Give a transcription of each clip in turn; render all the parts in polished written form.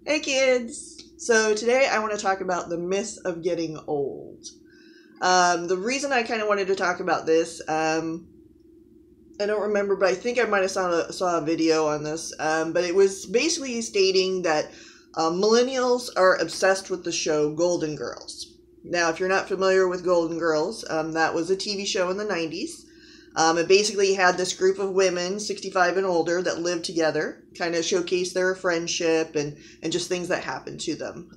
Hey kids! So today I want to talk about the myth of getting old. The reason I kind of wanted to talk about this, I don't remember, but I think I might have saw a video on this. But it was basically stating that millennials are obsessed with the show Golden Girls. Now, if you're not familiar with Golden Girls, that was a TV show in the 90s. It basically had this group of women, 65 and older, that lived together, kind of showcased their friendship and just things that happened to them.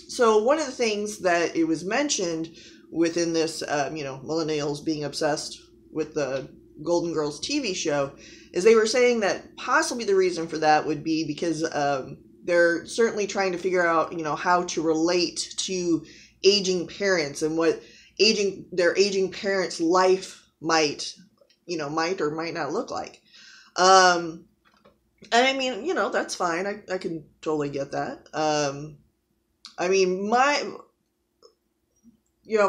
So one of the things that it was mentioned within this, millennials being obsessed with the Golden Girls TV show, is they were saying that possibly the reason for that would be because they're certainly trying to figure out, how to relate to aging parents and what their aging parents' life might or might not look like. And I mean, that's fine. I can totally get that. I mean,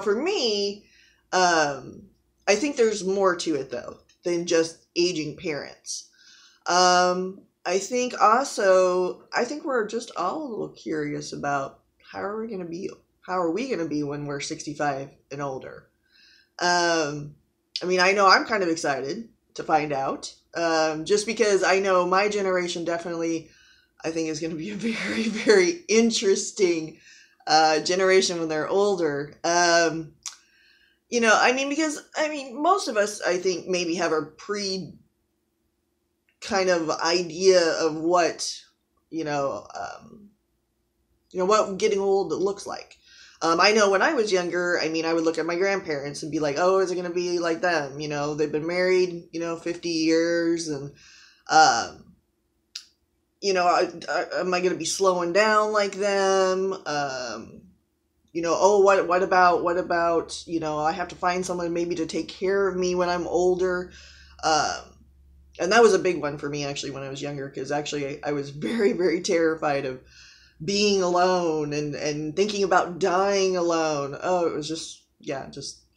for me, I think there's more to it though than just aging parents. I think we're just all a little curious about how are we going to be when we're 65 and older. I mean, I know I'm kind of excited to find out, just because I know my generation definitely, I think, is going to be a very, very interesting generation when they're older. Most of us, I think, maybe have a kind of idea of what, what getting old looks like. I know when I was younger, I mean, I would look at my grandparents and be like, oh, is it going to be like them? They've been married, 50 years and, am I going to be slowing down like them? What about, I have to find someone maybe to take care of me when I'm older. And that was a big one for me actually when I was younger, because actually I was very, very terrified of being alone and thinking about dying alone. Oh, it was just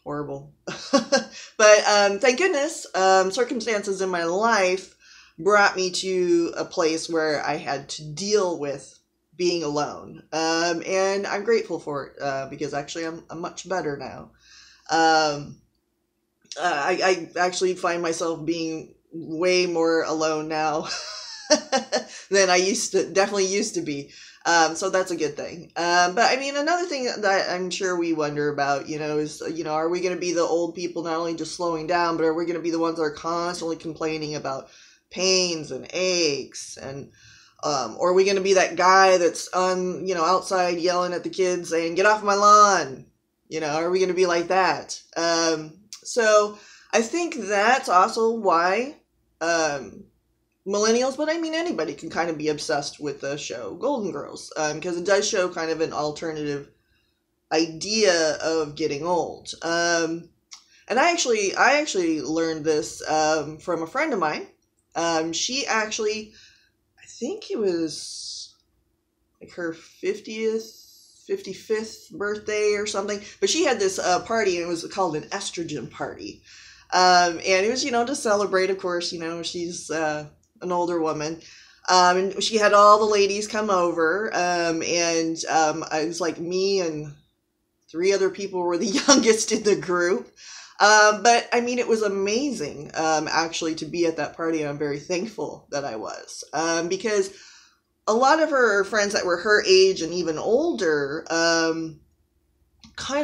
horrible. But thank goodness, circumstances in my life brought me to a place where I had to deal with being alone. And I'm grateful for it, because actually I'm much better now. I actually find myself being way more alone now than I definitely used to be. So that's a good thing. But I mean, another thing that I'm sure we wonder about, is, are we going to be the old people not only just slowing down, but are we going to be the ones that are constantly complaining about pains and aches? And, or are we going to be that guy that's outside yelling at the kids saying, get off my lawn? Are we going to be like that? So I think that's also why, millennials, but I mean anybody can kind of be obsessed with the show Golden Girls, because it does show kind of an alternative idea of getting old. And I actually learned this from a friend of mine. She actually, I think it was like her 55th birthday or something, but she had this party, and it was called an estrogen party. And it was, to celebrate, of course, she's an older woman. And she had all the ladies come over, and I was like, me and 3 other people were the youngest in the group. But I mean, it was amazing, actually, to be at that party, and I'm very thankful that I was, because a lot of her friends that were her age and even older, kind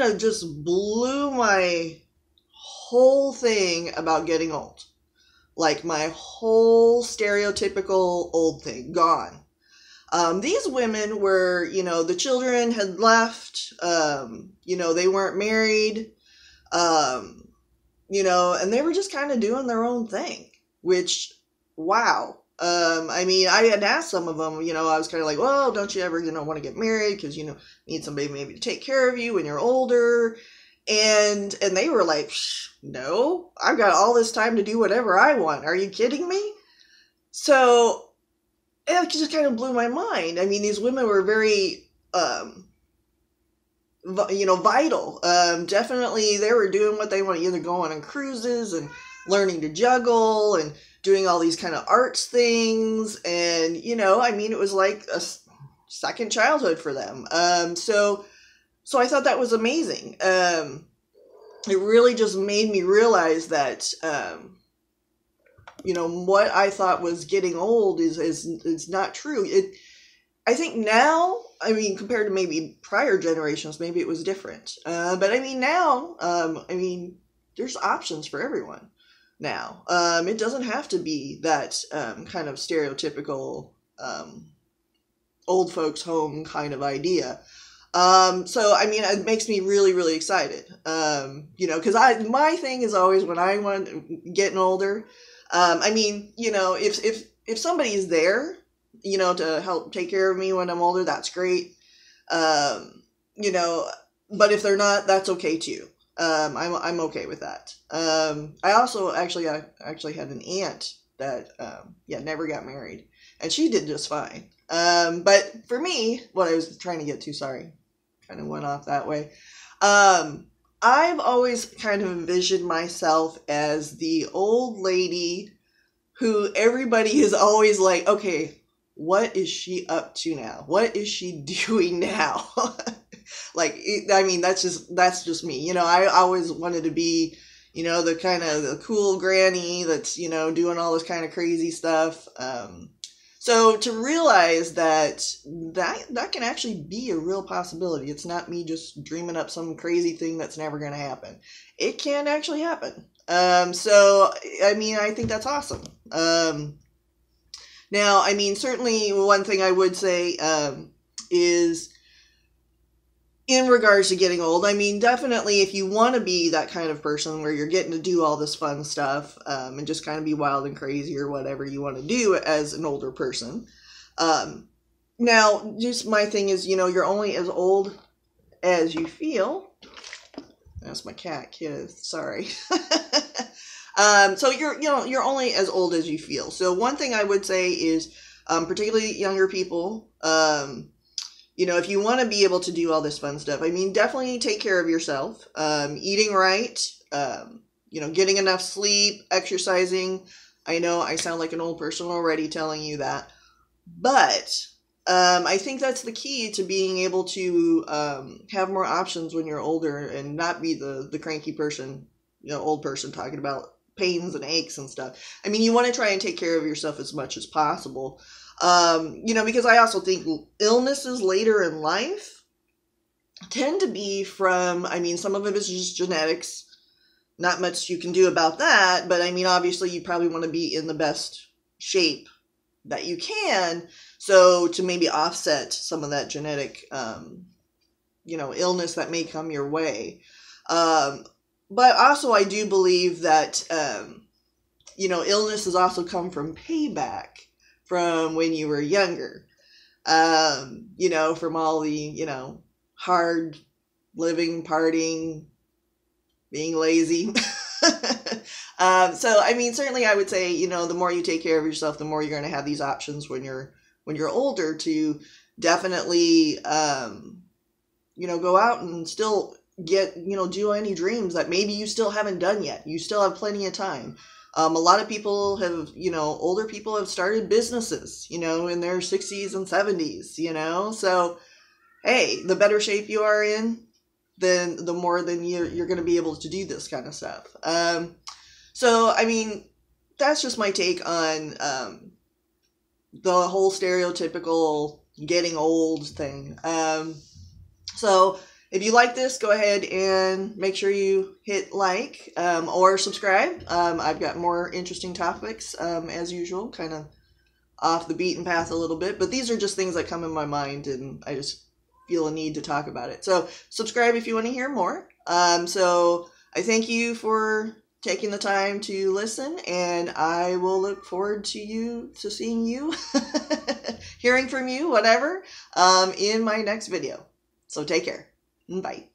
of just blew my whole thing about getting old. Like my whole stereotypical old thing, gone. These women were, the children had left, they weren't married, and they were just kind of doing their own thing, which, wow. I mean, I had asked some of them, I was kind of like, well, don't you ever, want to get married? Because, need somebody maybe to take care of you when you're older. And they were like, no, I've got all this time to do whatever I want. Are you kidding me? So it just kind of blew my mind. I mean, these women were very, vital. Definitely they were doing what they want, either going on cruises and learning to juggle and doing all these kind of arts things. And, I mean, it was like second childhood for them. So I thought that was amazing. It really just made me realize that, what I thought was getting old is not true. I think now, I mean, compared to maybe prior generations, maybe it was different. But I mean, now, there's options for everyone now. It doesn't have to be that kind of stereotypical old folks home kind of idea. So I mean, it makes me really, really excited. Because my thing is always when I want getting older. If somebody's there, to help take care of me when I'm older, that's great. But if they're not, that's okay too. I'm okay with that. I also actually had an aunt that, never got married, and she did just fine. But for me, what I was trying to get to, sorry, kind of went off that way. I've always kind of envisioned myself as the old lady who everybody is always like, okay, what is she up to now? What is she doing now? That's just me. I always wanted to be, the kind of the cool granny that's, doing all this kind of crazy stuff. So to realize that can actually be a real possibility. It's not me just dreaming up some crazy thing that's never going to happen. It can actually happen. I think that's awesome. Now, certainly one thing I would say is in regards to getting old, definitely if you want to be that kind of person where you're getting to do all this fun stuff and just kind of be wild and crazy or whatever you want to do as an older person. Now, just my thing is, you're only as old as you feel. That's my cat, kid. Sorry. So you're only as old as you feel. So one thing I would say is, particularly younger people, if you want to be able to do all this fun stuff, definitely take care of yourself. Eating right, getting enough sleep, exercising. I know I sound like an old person already telling you that, but I think that's the key to being able to have more options when you're older and not be the cranky person, old person talking about pains and aches and stuff. You want to try and take care of yourself as much as possible. Because I also think illnesses later in life tend to be from, some of it is just genetics. Not much you can do about that, but obviously you probably want to be in the best shape that you can. So to maybe offset some of that genetic, illness that may come your way. But also I do believe that, illnesses also come from payback from when you were younger, from all the, hard living, partying, being lazy. Certainly I would say, the more you take care of yourself, the more you're going to have these options when you're older to definitely, go out and still get, do any dreams that maybe you still haven't done yet. You still have plenty of time. A lot of people have, older people have started businesses, in their 60s and 70s, so, hey, the better shape you are in, then the more then you're going to be able to do this kind of stuff. That's just my take on the whole stereotypical getting old thing. So if you like this, go ahead and make sure you hit like or subscribe. I've got more interesting topics as usual, kind of off the beaten path a little bit, but these are just things that come in my mind and I just feel a need to talk about it. So subscribe if you want to hear more. So I thank you for taking the time to listen, and I will look forward to seeing you, hearing from you, whatever, in my next video. So take care. Bye.